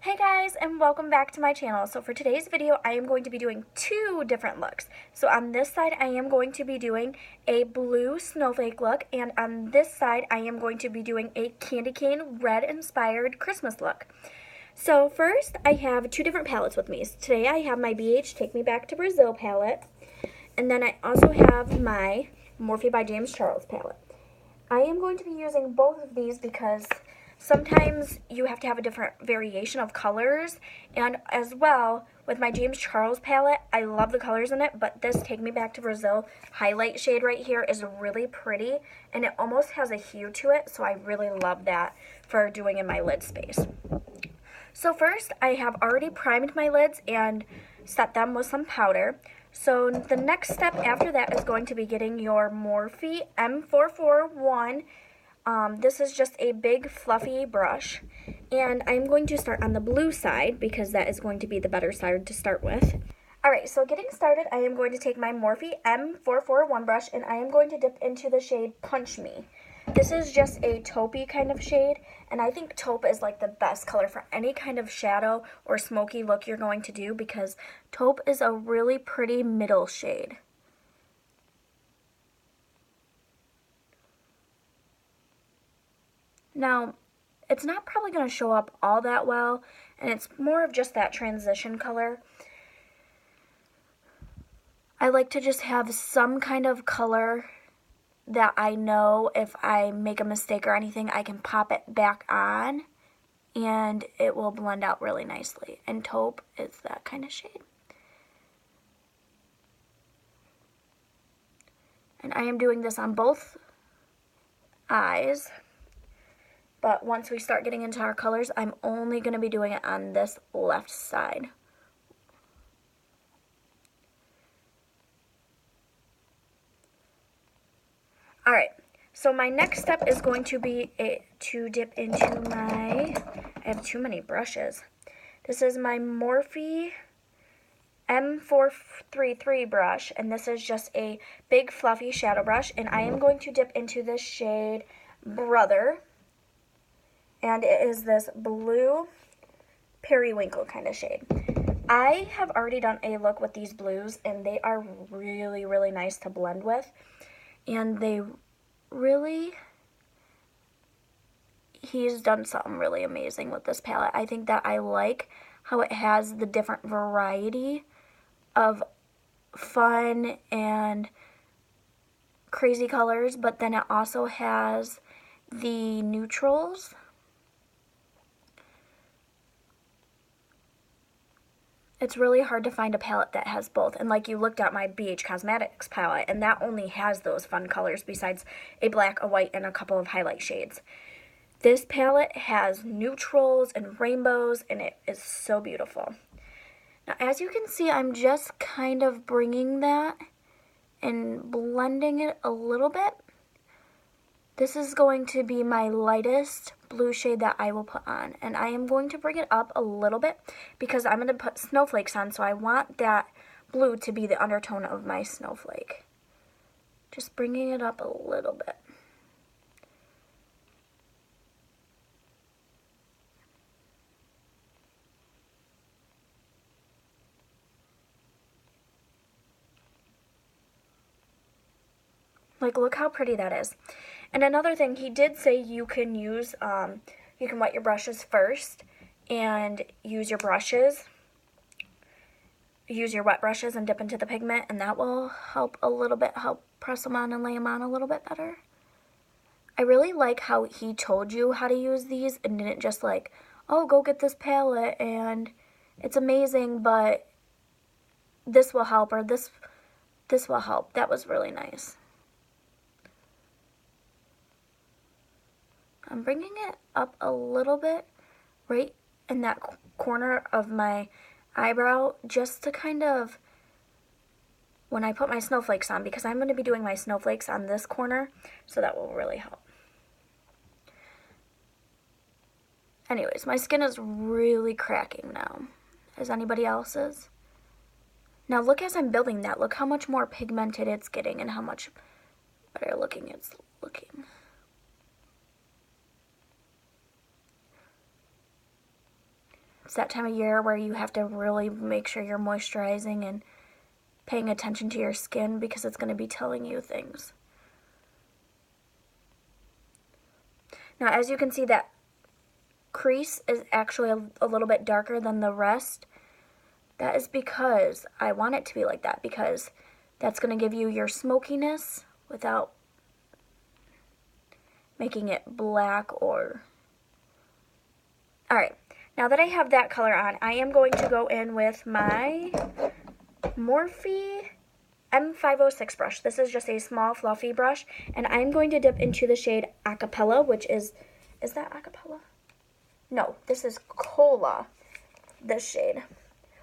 Hey guys, and welcome back to my channel. So for today's video, I am going to be doing two different looks. So on this side, I am going to be doing a blue snowflake look, and on this side, I am going to be doing a candy cane red inspired Christmas look. So first, I have two different palettes with me. So today I have my BH Take Me Back to Brazil palette, and then I also have my Morphe by James Charles palette. I am going to be using both of these because sometimes you have to have a different variation of colors, and as well with my James Charles palette, I love the colors in it, but this Take Me Back to Brazil highlight shade right here is really pretty, and it almost has a hue to it, so I really love that for doing in my lid space. So first, I have already primed my lids and set them with some powder. So the next step after that is going to be getting your Morphe M441. This is just a big fluffy brush, and I'm going to start on the blue side because that is going to be the better side to start with. Alright, so getting started, I am going to take my Morphe M441 brush and I am going to dip into the shade Punch Me. This is just a taupey kind of shade, and I think taupe is like the best color for any kind of shadow or smoky look you're going to do because taupe is a really pretty middle shade. Now, it's not probably going to show up all that well, and it's more of just that transition color. I like to just have some kind of color that I know if I make a mistake or anything, I can pop it back on and it will blend out really nicely. And taupe is that kind of shade. And I am doing this on both eyes. But once we start getting into our colors, I'm only going to be doing it on this left side. Alright, so my next step is going to be to dip into my, I have too many brushes. This is my Morphe M433 brush, and this is just a big fluffy shadow brush, and I am going to dip into this shade Brother, and it is this blue periwinkle kind of shade. I have already done a look with these blues, and they are really, really nice to blend with. And they really, he's done something really amazing with this palette. I think that I like how it has the different variety of fun and crazy colors, but then it also has the neutrals. It's really hard to find a palette that has both. And like you looked at my BH Cosmetics palette, and that only has those fun colors besides a black, a white, and a couple of highlight shades. This palette has neutrals and rainbows, and it is so beautiful. Now, as you can see, I'm just kind of bringing that and blending it a little bit. This is going to be my lightest blue shade that I will put on, and I am going to bring it up a little bit because I'm going to put snowflakes on, so I want that blue to be the undertone of my snowflake. Just bringing it up a little bit. Like, look how pretty that is. And another thing, he did say you can use, you can wet your brushes first and use your brushes, use your wet brushes and dip into the pigment, and that will help a little bit, help press them on and lay them on a little bit better. I really like how he told you how to use these and didn't just like, oh, go get this palette and it's amazing, but this will help, or this will help. That was really nice. I'm bringing it up a little bit right in that corner of my eyebrow just to kind of, when I put my snowflakes on, because I'm going to be doing my snowflakes on this corner, so that will really help. Anyways, my skin is really cracking now, as anybody else's. Now look, as I'm building that, look how much more pigmented it's getting and how much better looking it's looking. that time of year where you have to really make sure you're moisturizing and paying attention to your skin because it's going to be telling you things. Now, as you can see, that crease is actually a little bit darker than the rest. That is because I want it to be like that, because that's going to give you your smokiness without making it black or... Alright, now that I have that color on, I am going to go in with my Morphe M506 brush. This is just a small fluffy brush, and I'm going to dip into the shade Acapella, which is that Acapella? No, this is Cola, this shade.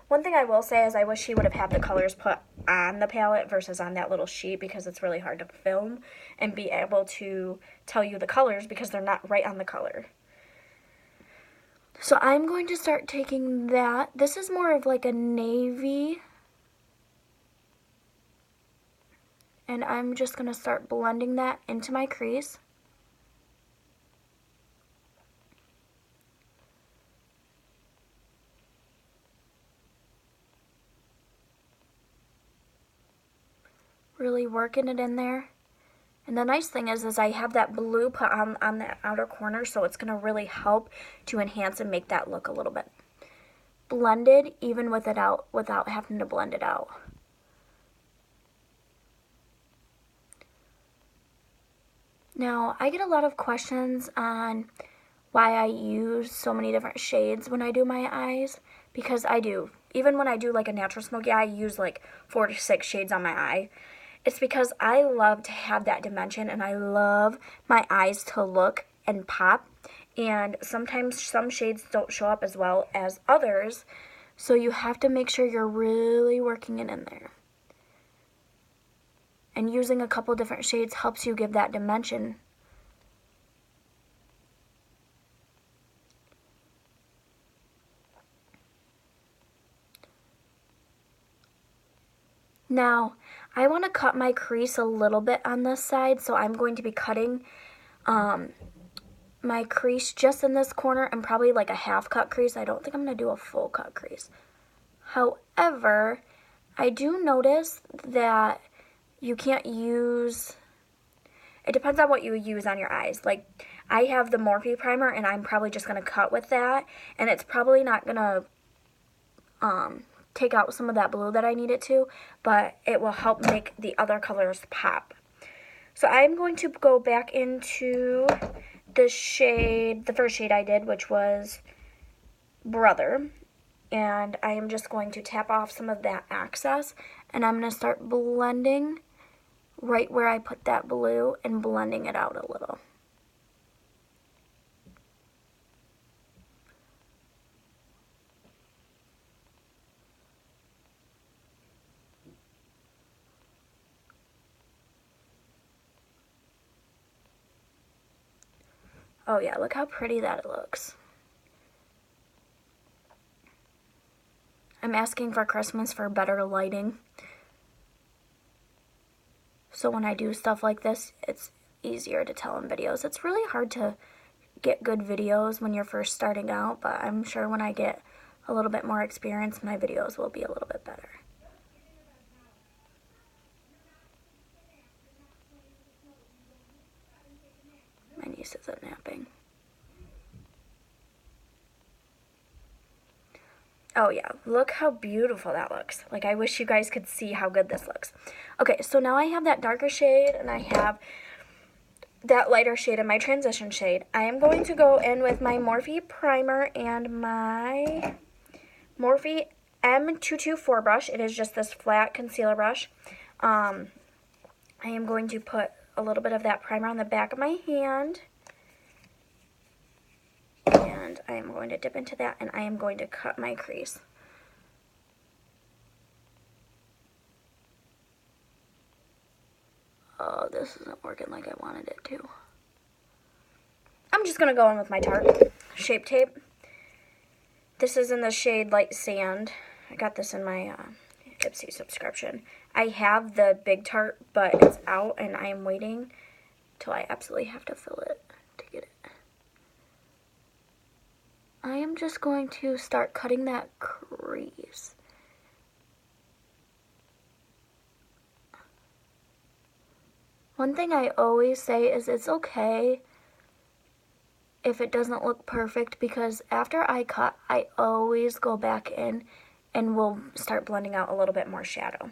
One thing I will say is I wish he would have had the colors put on the palette versus on that little sheet, because it's really hard to film and be able to tell you the colors because they're not right on the color. So I'm going to start taking that. This is more of like a navy. And I'm just going to start blending that into my crease. Really working it in there. And the nice thing is I have that blue put on that outer corner, so it's going to really help to enhance and make that look a little bit blended, even without having to blend it out. Now, I get a lot of questions on why I use so many different shades when I do my eyes, because I do. Even when I do like a natural smoky eye, I use like 4 to 6 shades on my eye. It's because I love to have that dimension, and I love my eyes to look and pop, and sometimes some shades don't show up as well as others, so you have to make sure you're really working it in there. And using a couple different shades helps you give that dimension. Now, I want to cut my crease a little bit on this side, so I'm going to be cutting my crease just in this corner, and probably like a half cut crease. I don't think I'm going to do a full cut crease. However, I do notice that you can't use, it depends on what you use on your eyes. Like, I have the Morphe primer, and I'm probably just going to cut with that, and it's probably not going to take out some of that blue that I need it to, but it will help make the other colors pop. So I'm going to go back into the shade, the first shade I did, which was Brother, and I am just going to tap off some of that excess, and I'm going to start blending right where I put that blue and blending it out a little. Oh yeah, look how pretty that looks. I'm asking for Christmas for better lighting, so when I do stuff like this, it's easier to tell in videos. It's really hard to get good videos when you're first starting out, but I'm sure when I get a little bit more experience, my videos will be a little bit better. My niece isn't napping. Oh yeah, look how beautiful that looks. Like, I wish you guys could see how good this looks. Okay, so now I have that darker shade, and I have that lighter shade in my transition shade. I am going to go in with my Morphe primer and my Morphe M224 brush. It is just this flat concealer brush. I am going to put a little bit of that primer on the back of my hand. And I am going to dip into that, and I am going to cut my crease. Oh, this isn't working like I wanted it to. I'm just going to go in with my Tarte Shape Tape. This is in the shade Light Sand. I got this in my Ipsy subscription. I have the big Tarte, but it's out, and I am waiting till I absolutely have to fill it to get it. I am just going to start cutting that crease. One thing I always say is it's okay if it doesn't look perfect, because after I cut, I always go back in and we'll start blending out a little bit more shadow.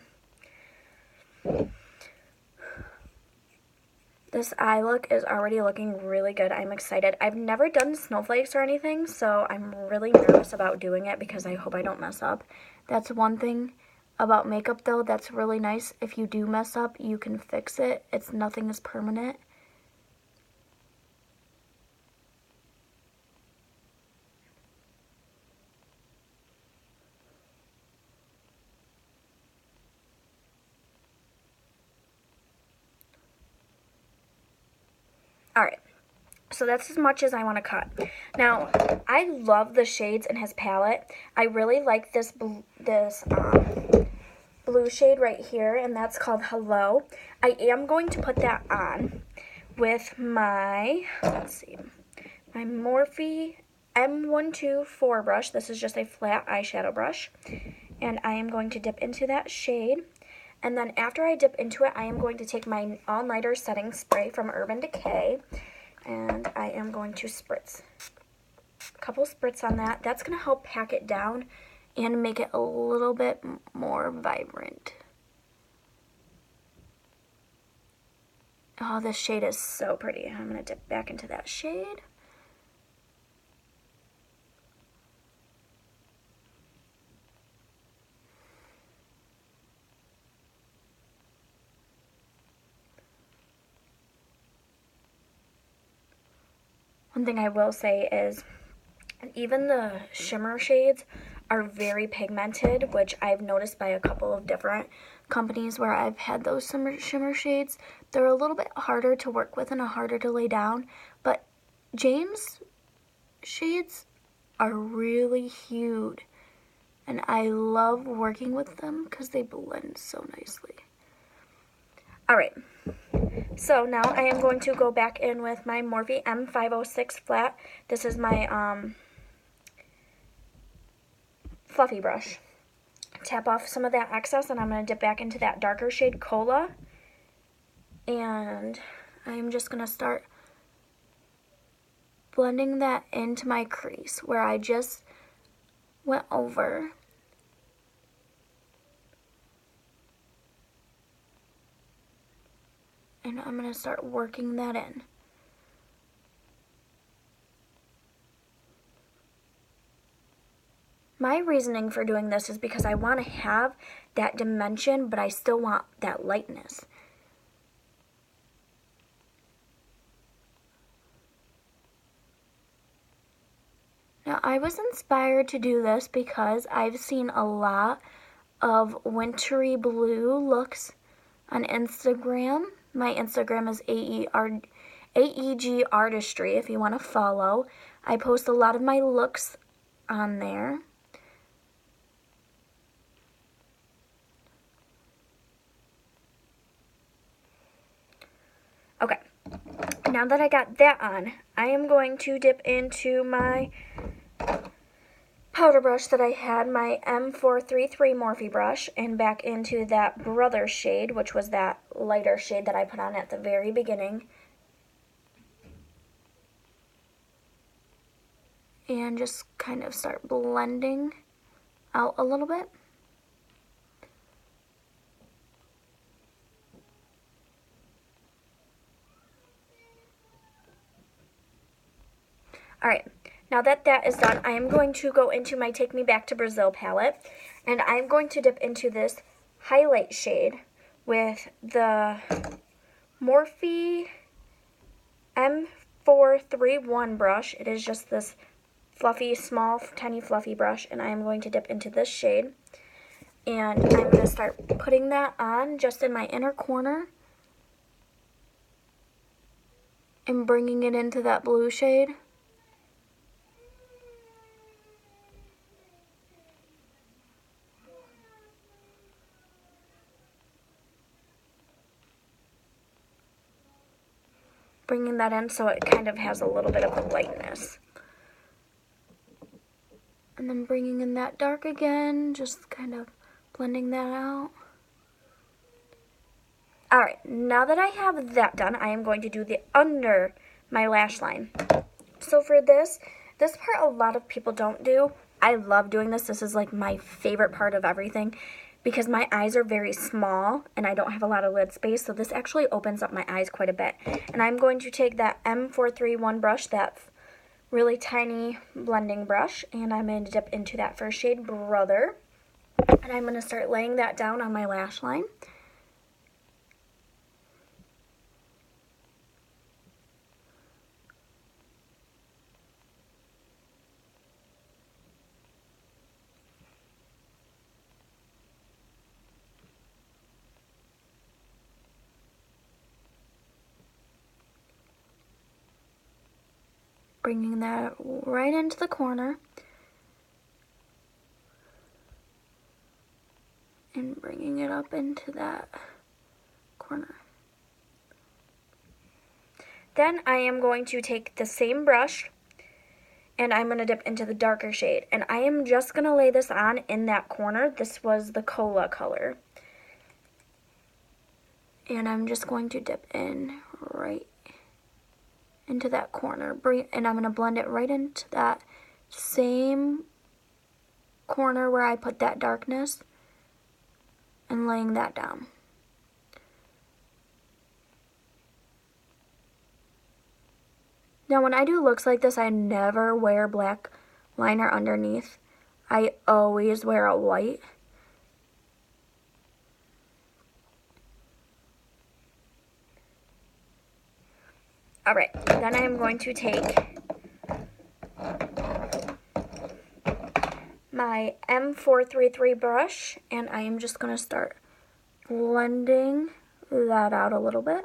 This eye look is already looking really good. I'm excited. I've never done snowflakes or anything, so I'm really nervous about doing it because I hope I don't mess up. That's one thing about makeup though that's really nice. If you do mess up, you can fix it. Nothing is permanent. Alright, so that's as much as I want to cut. Now, I love the shades in his palette. I really like this blue shade right here, and that's called Hello. I am going to put that on with my, let's see, my Morphe M124 brush. This is just a flat eyeshadow brush. And I am going to dip into that shade. And then after I dip into it, I am going to take my all-nighter setting spray from Urban Decay, and I am going to spritz. A couple spritz on that. That's going to help pack it down and make it a little bit more vibrant. Oh, this shade is so pretty. I'm going to dip back into that shade. One thing I will say is even the shimmer shades are very pigmented, which I've noticed by a couple of different companies where I've had those shimmer shades. They're a little bit harder to work with and harder to lay down, but James shades are really hued, and I love working with them because they blend so nicely. Alright, so now I am going to go back in with my Morphe M506 flat. This is my fluffy brush. Tap off some of that excess, and I'm going to dip back into that darker shade Cola. And I'm just going to start blending that into my crease where I just went over. And I'm going to start working that in. My reasoning for doing this is because I want to have that dimension, but I still want that lightness. Now, I was inspired to do this because I've seen a lot of wintry blue looks on Instagram. My Instagram is AEG Artistry if you want to follow. I post a lot of my looks on there. Okay, now that I got that on, I am going to dip into my powder brush that I had, my M433 Morphe brush, and back into that Brother shade, which was that lighter shade that I put on at the very beginning. And just kind of start blending out a little bit. Alright, now that that is done, I am going to go into my Take Me Back to Brazil palette, and I'm going to dip into this highlight shade with the Morphe M431 brush. It is just this fluffy, small, tiny fluffy brush, and I am going to dip into this shade. And I'm going to start putting that on just in my inner corner and bringing it into that blue shade. Bringing that in so it kind of has a little bit of a lightness. And then bringing in that dark again, just kind of blending that out. Alright, now that I have that done, I am going to do the under my lash line. So for this part a lot of people don't do. I love doing this. This is like my favorite part of everything because my eyes are very small and I don't have a lot of lid space. So this actually opens up my eyes quite a bit. And I'm going to take that M431 brush, that really tiny blending brush, and I'm going to dip into that first shade, Brother. And I'm going to start laying that down on my lash line. Bringing that right into the corner. And bringing it up into that corner. Then I am going to take the same brush and I'm going to dip into the darker shade. And I am just going to lay this on in that corner. This was the cola color. And I'm just going to dip in right into that corner. And I'm going to blend it right into that same corner where I put that darkness and laying that down. Now when I do looks like this, I never wear black liner underneath. I always wear a white. Alright, then I am going to take my M433 brush and I am just going to start blending that out a little bit.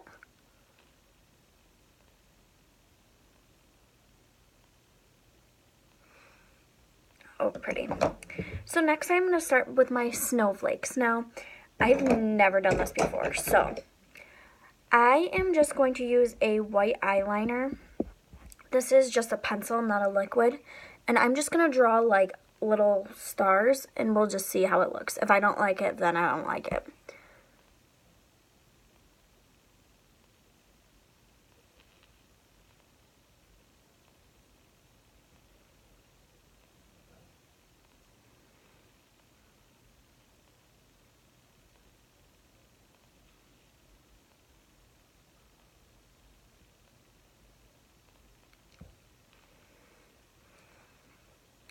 Oh, pretty. So next I'm going to start with my snowflakes. Now, I've never done this before, so I am just going to use a white eyeliner. This is just a pencil, not a liquid. And I'm just going to draw like little stars and we'll just see how it looks. If I don't like it, then I don't like it.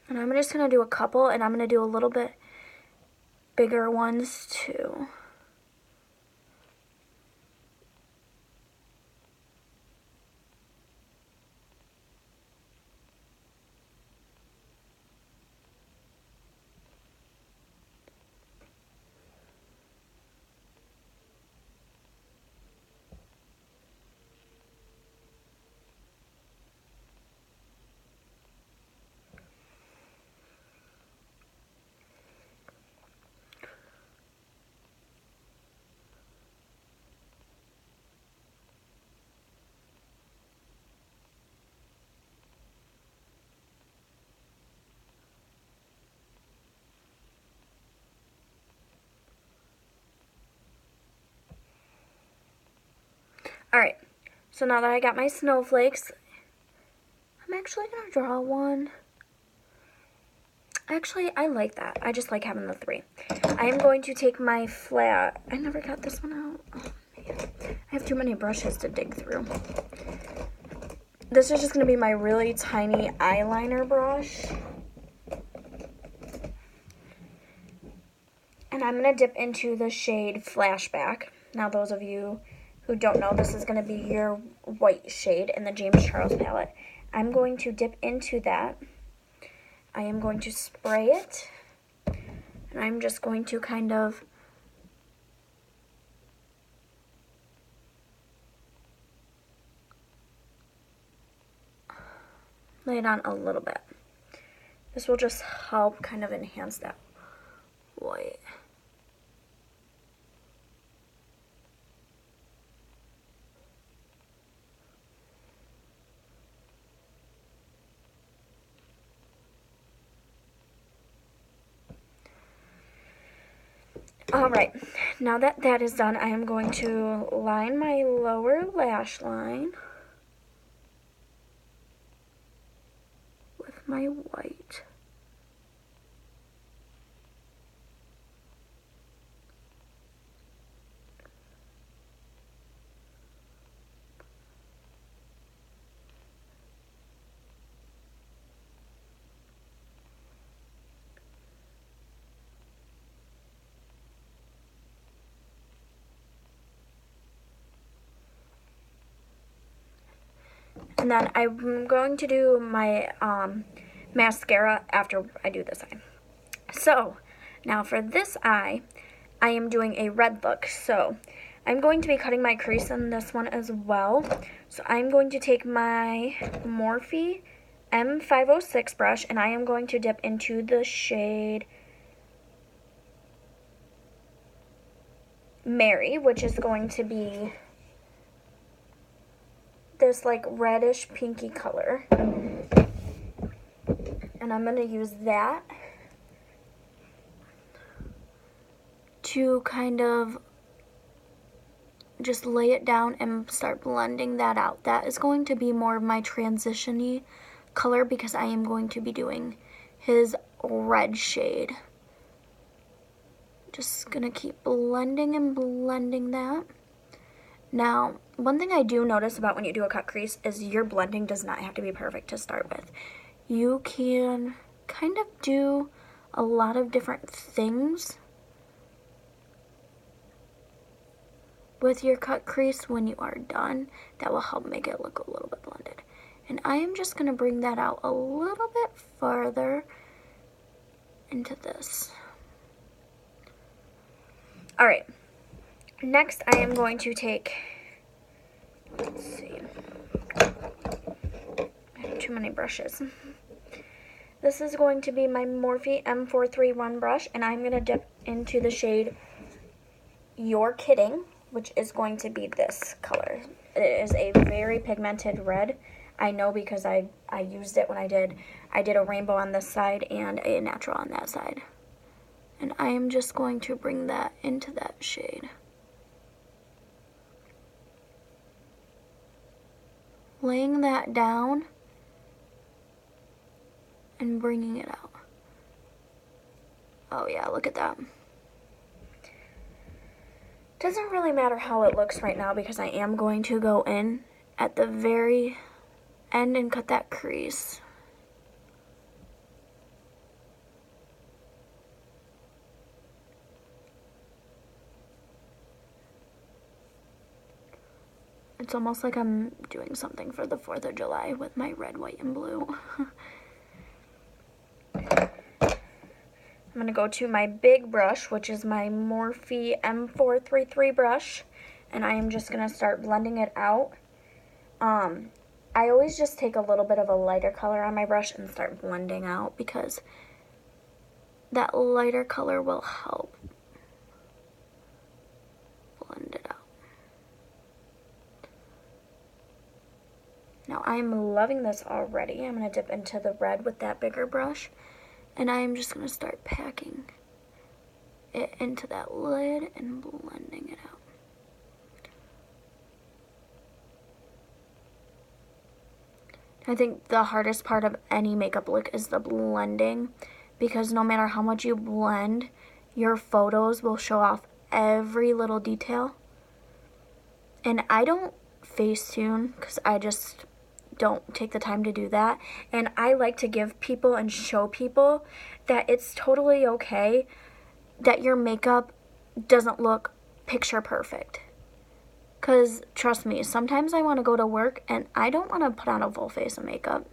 And I'm just going to do a couple, and I'm going to do a little bit bigger ones too. Alright, so now that I got my snowflakes, I'm actually going to draw one. Actually, I like that. I just like having the three. I am going to take my flat. I never got this one out. Oh, man. I have too many brushes to dig through. This is just going to be my really tiny eyeliner brush. And I'm going to dip into the shade Flashback. Now, those of you who don't know, this is going to be your white shade in the James Charles palette. I'm going to dip into that. I am going to spray it. And I'm just going to kind of lay it on a little bit. This will just help kind of enhance that white. Alright, now that that is done, I am going to line my lower lash line with my white. And then I'm going to do my mascara after I do this eye. So, now for this eye, I am doing a red look. So, I'm going to be cutting my crease in this one as well. So, I'm going to take my Morphe M506 brush, and I am going to dip into the shade Mary, which is going to be this like reddish pinky color, and I'm going to use that to kind of just lay it down and start blending that out. That is going to be more of my transition-y color because I am going to be doing his red shade. Just gonna keep blending and blending that. Now, one thing I do notice about when you do a cut crease is your blending does not have to be perfect to start with. You can kind of do a lot of different things with your cut crease when you are done that will help make it look a little bit blended. And I am just going to bring that out a little bit farther into this. Alright, next I am going to take, let's see, I have too many brushes. This is going to be my Morphe M431 brush, and I'm going to dip into the shade You're Kidding, which is going to be this color. It is a very pigmented red. I know because I used it when I did a rainbow on this side and a natural on that side. And I am just going to bring that into that shade. Laying that down and bringing it out. Oh yeah, look at that. Doesn't really matter how it looks right now because I am going to go in at the very end and cut that crease. It's almost like I'm doing something for the 4th of July with my red, white, and blue. I'm going to go to my big brush, which is my Morphe M433 brush, and I am just going to start blending it out. I always just take a little bit of a lighter color on my brush and start blending out because that lighter color will help blend it out. Now I'm loving this already. I'm going to dip into the red with that bigger brush, and I am just going to start packing it into that lid and blending it out. I think the hardest part of any makeup look is the blending, because no matter how much you blend, your photos will show off every little detail. And I don't Facetune because I just don't take the time to do that. And I like to give people and show people that it's totally okay that your makeup doesn't look picture perfect. Because trust me, sometimes I want to go to work and I don't want to put on a full face of makeup.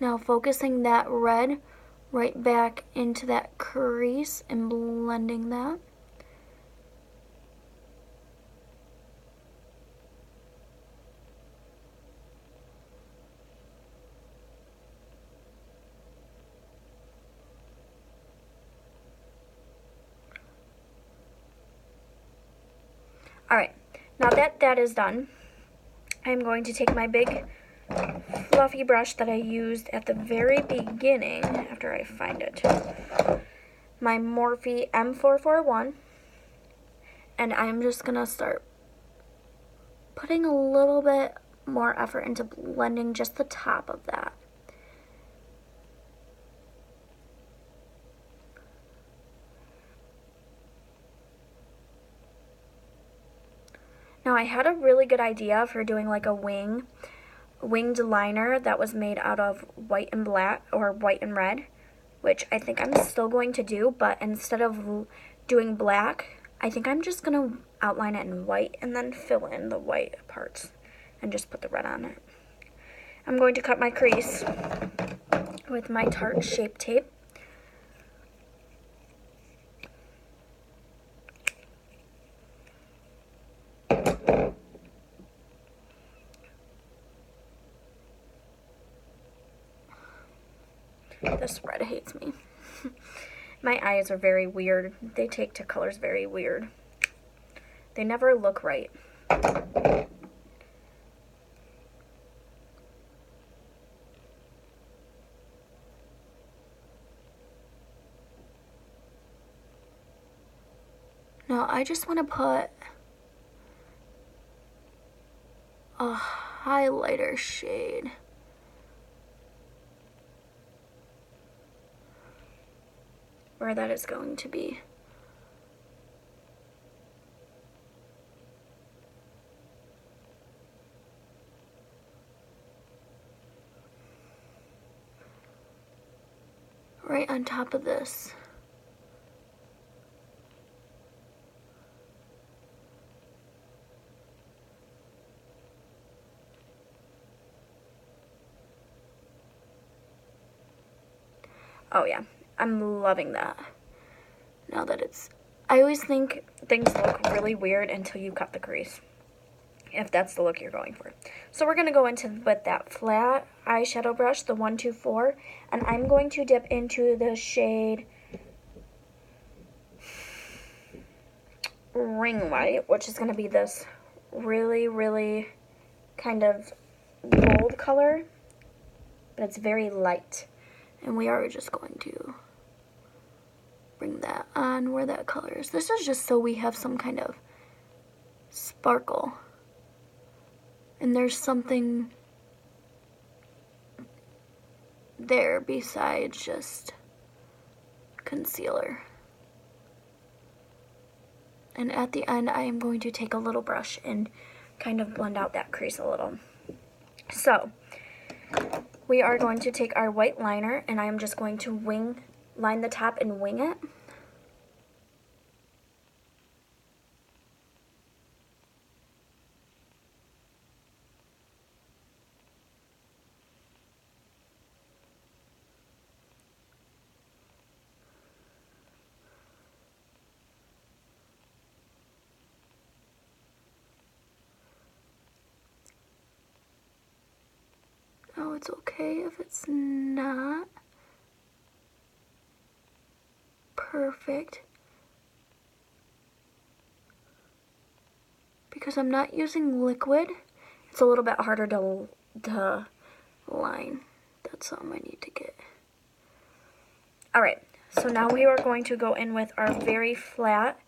Now focusing that red right back into that crease and blending that. Alright, now that that is done, I'm going to take my big fluffy brush that I used at the very beginning, after I find it, my Morphe M441, and I'm just going to start putting a little bit more effort into blending just the top of that. Now I had a really good idea for doing like a winged liner that was made out of white and black, or white and red, which I think I'm still going to do, but instead of doing black, I think I'm just going to outline it in white and then fill in the white parts and just put the red on it. I'm going to cut my crease with my Tarte Shape Tape. This red hates me. My eyes are very weird. They take to colors very weird. They never look right. Now I just want to put a highlighter shade. Where that is going to be. Right on top of this. Oh yeah, I'm loving that. Now that I always think things look really weird until you cut the crease, if that's the look you're going for. So we're going to go into with that flat eyeshadow brush, the 124, and I'm going to dip into the shade Ring White, which is going to be this really, really kind of gold color, but it's very light. And we are just going to bring that on where that color is. This is just so we have some kind of sparkle. And there's something there besides just concealer. And at the end, I am going to take a little brush and kind of blend out that crease a little. So, we are going to take our white liner, and I am just going to line the top and wing it. Oh, it's okay if it's not perfect, because I'm not using liquid. It's a little bit harder to line. That's something I need to get. Alright, so now we are going to go in with our very flat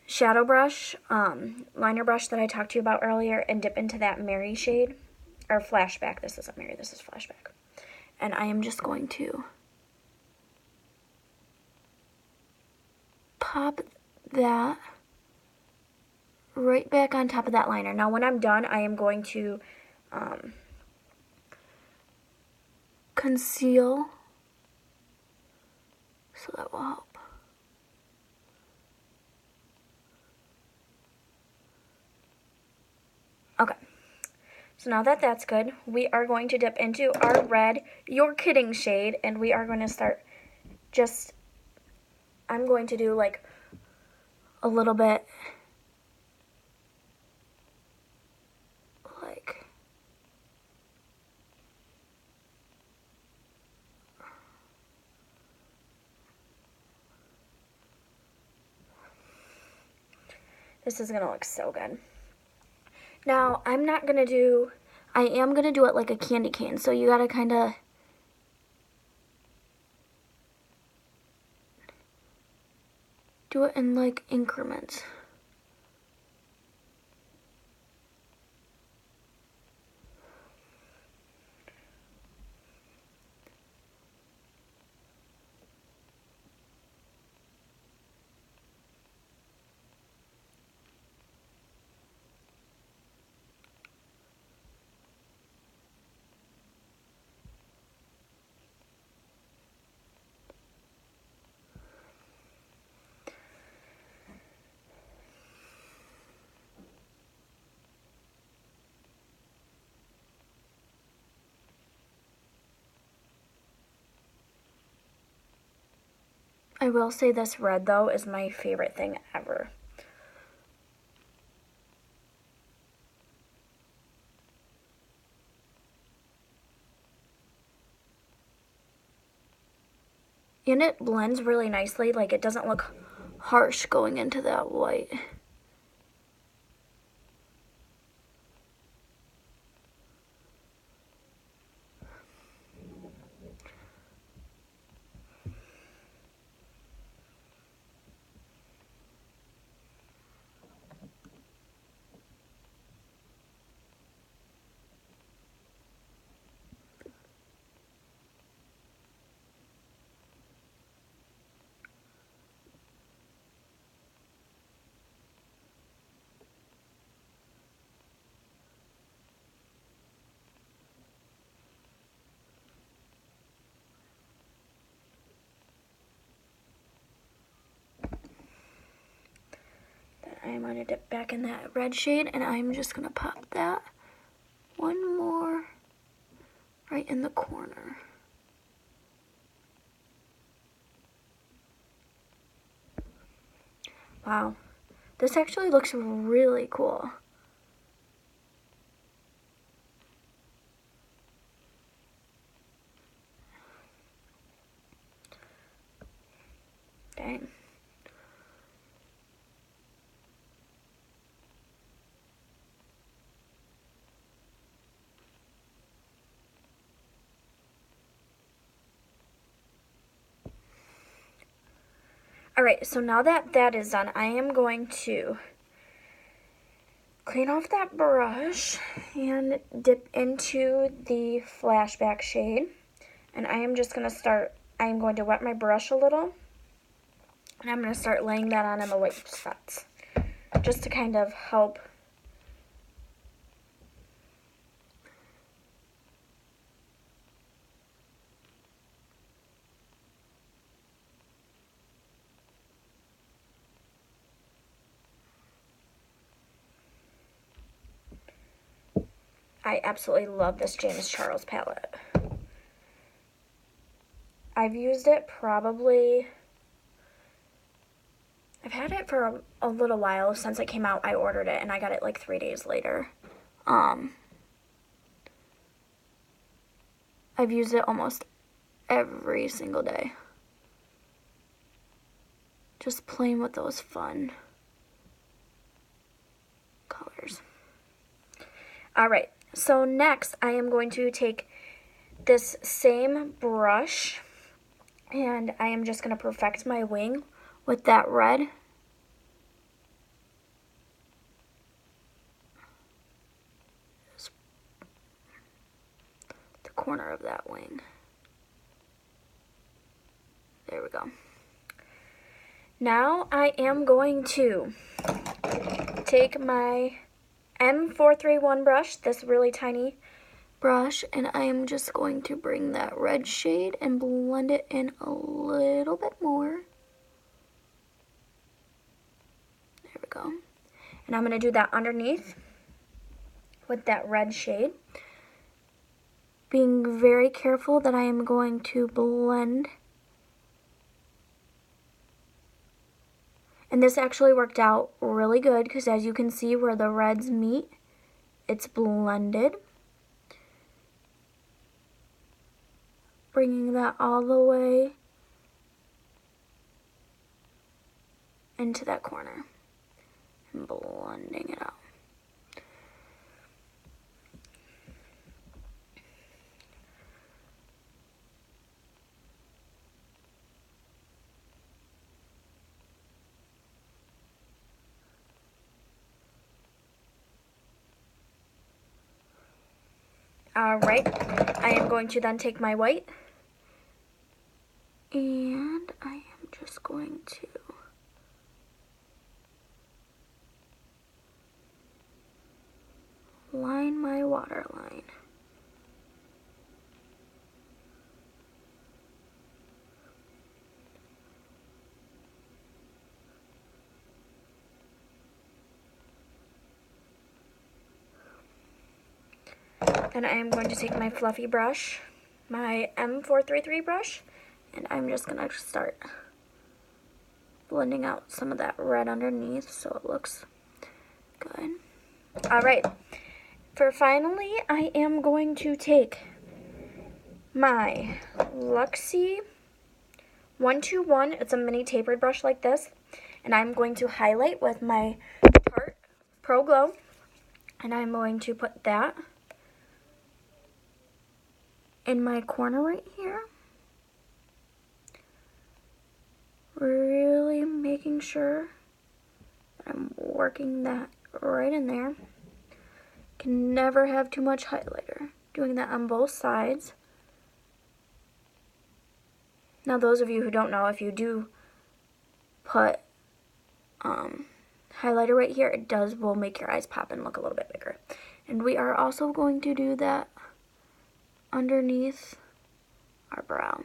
shadow brush, liner brush that I talked to you about earlier, and dip into that Mary shade. Or Flashback. This isn't Mary, this is Flashback. And I am just going to pop that right back on top of that liner. Now when I'm done, I am going to conceal, so that will help. Okay. So now that that's good, we are going to dip into our red You're Kidding shade, and we are going to start I'm going to do like a little bit like this is going to look so good. Now, I'm not going to do I am going to do it like a candy cane, so you got to kind of do it in like increments. I will say this red, though, is my favorite thing ever. And it blends really nicely, like it doesn't look harsh going into that white. I'm going to dip back in that red shade, and I'm just going to pop that one more right in the corner. Wow, this actually looks really cool. Dang. Alright, so now that that is done, I am going to clean off that brush and dip into the flashback shade. And I am just going to start, I am going to wet my brush a little. And I'm going to start laying that on in the white spots, just to kind of help I absolutely love this James Charles palette. I've used it probably, I've had it for a little while since it came out. I ordered it and I got it like 3 days later. I've used it almost every single day. Just playing with those fun colors. Alright, so next I am going to take this same brush and I am just going to perfect my wing with that red. Just the corner of that wing. There we go. Now I am going to take my M431 brush, this really tiny brush, and I am just going to bring that red shade and blend it in a little bit more. There we go. And I'm going to do that underneath with that red shade. Being very careful that I am going to blend. And this actually worked out really good because as you can see where the reds meet, it's blended. Bringing that all the way into that corner and blending it out. Alright, I am going to then take my white, and I am just going to line my waterline. And I am going to take my fluffy brush, my M433 brush, and I'm just going to start blending out some of that red underneath so it looks good. Alright, for finally, I am going to take my Luxie 121, it's a mini tapered brush like this, and I'm going to highlight with my Tarte Pro Glow, and I'm going to put that in my corner right here. Really making sure that I'm working that right in there. Can never have too much highlighter. Doing that on both sides. Now those of you who don't know, if you do put highlighter right here, it will make your eyes pop and look a little bit bigger. And we are also going to do that underneath our brow.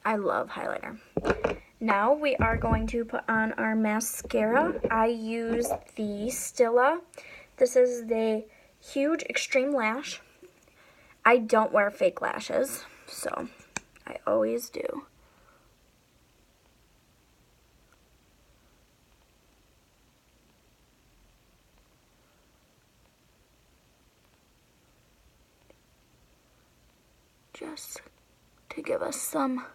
I love highlighter. Now we are going to put on our mascara. I use the Stila. This is the Huge Extreme Lash. I don't wear fake lashes, so I always do. Just to give us some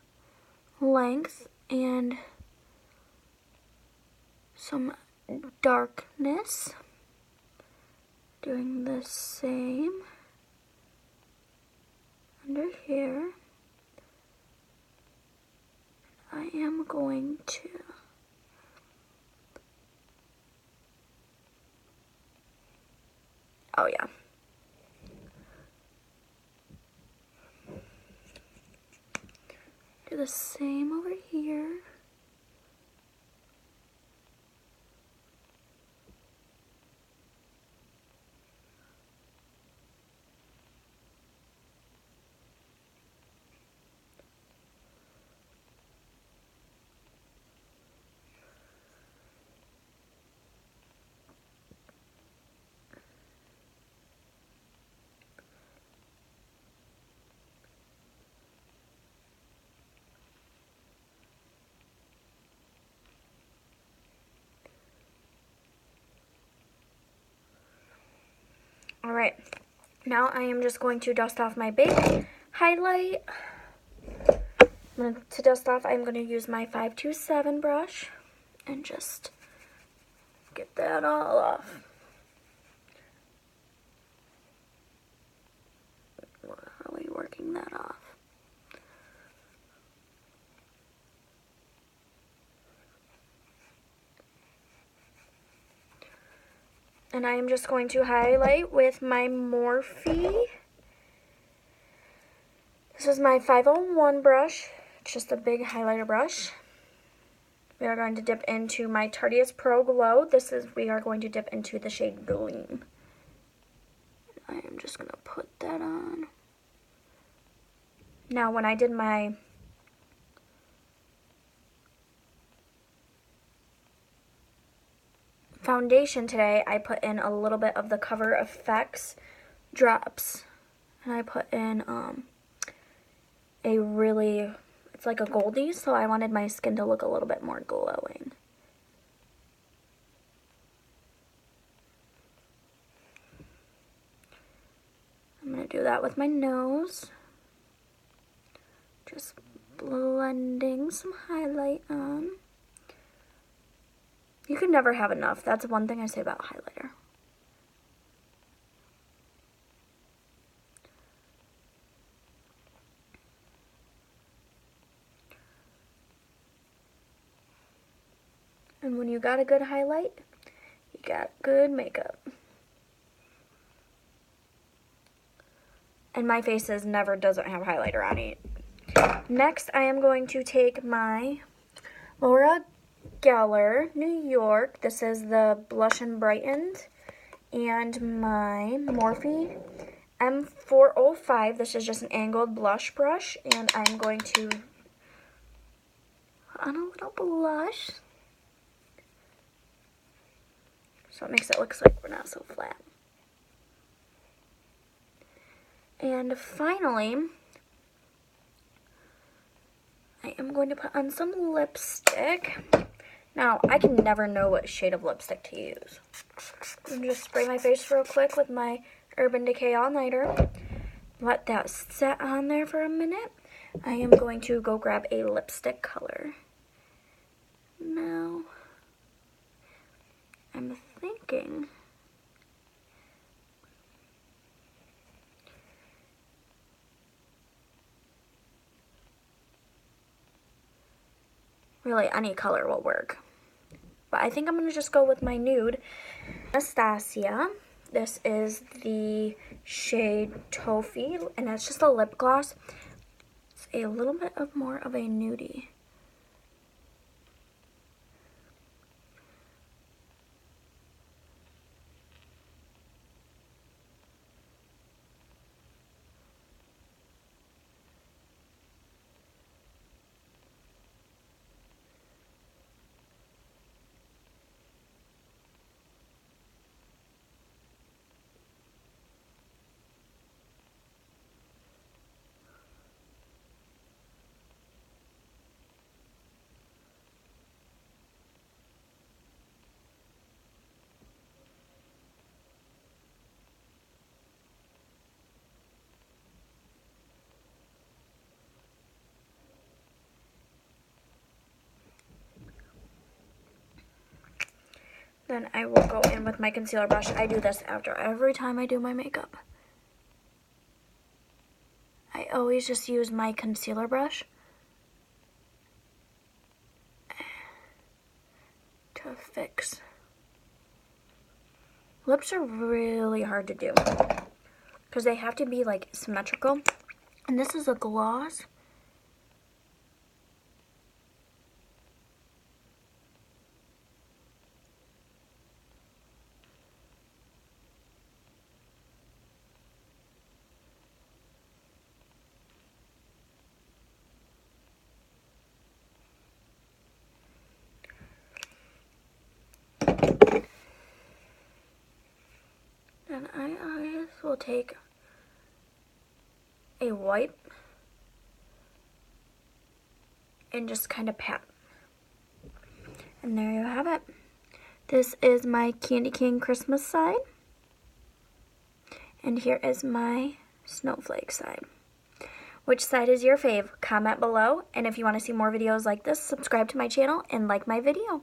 length and some darkness. Doing the same under here. I am going to do the same over here. Alright, now I am just going to dust off my big highlight. To dust off, I'm going to use my 527 brush and just get that all off. Really working that off. And I am just going to highlight with my Morphe. This is my 501 brush. It's just a big highlighter brush. We are going to dip into my Tarte Pro Glow. We are going to dip into the shade Gleam. I am just going to put that on. Now when I did my foundation today, I put in a little bit of the Cover FX drops, and I put in it's like a goldie, so I wanted my skin to look a little bit more glowing. I'm going to do that with my nose, just blending some highlight on. You can never have enough. That's one thing I say about highlighter. when you got a good highlight, you got good makeup. And my face never doesn't have highlighter on it. Next, I am going to take my Laura Geller New York. This is the Blush and Brightened. And my Morphe M405. This is just an angled blush brush. And I'm going to put on a little blush. So it makes it look like we're not so flat. And finally, I am going to put on some lipstick. Now, I can never know what shade of lipstick to use. I'm going to just spray my face real quick with my Urban Decay All Nighter. Let that set on there for a minute. I am going to go grab a lipstick color. Now, I'm thinking really any color will work. But I think I'm going to just go with my nude. Anastasia. This is the shade Toffee, and it's just a lip gloss. It's a little bit more of a nudie. Then I will go in with my concealer brush. I do this after every time I do my makeup. I always just use my concealer brush to fix. Lips are really hard to do because they have to be like symmetrical. And this is a gloss. And I always will take a wipe and just kind of pat. And there you have it. This is my Candy Cane Christmas side. And here is my snowflake side. Which side is your fave? Comment below. And if you want to see more videos like this, subscribe to my channel and like my video.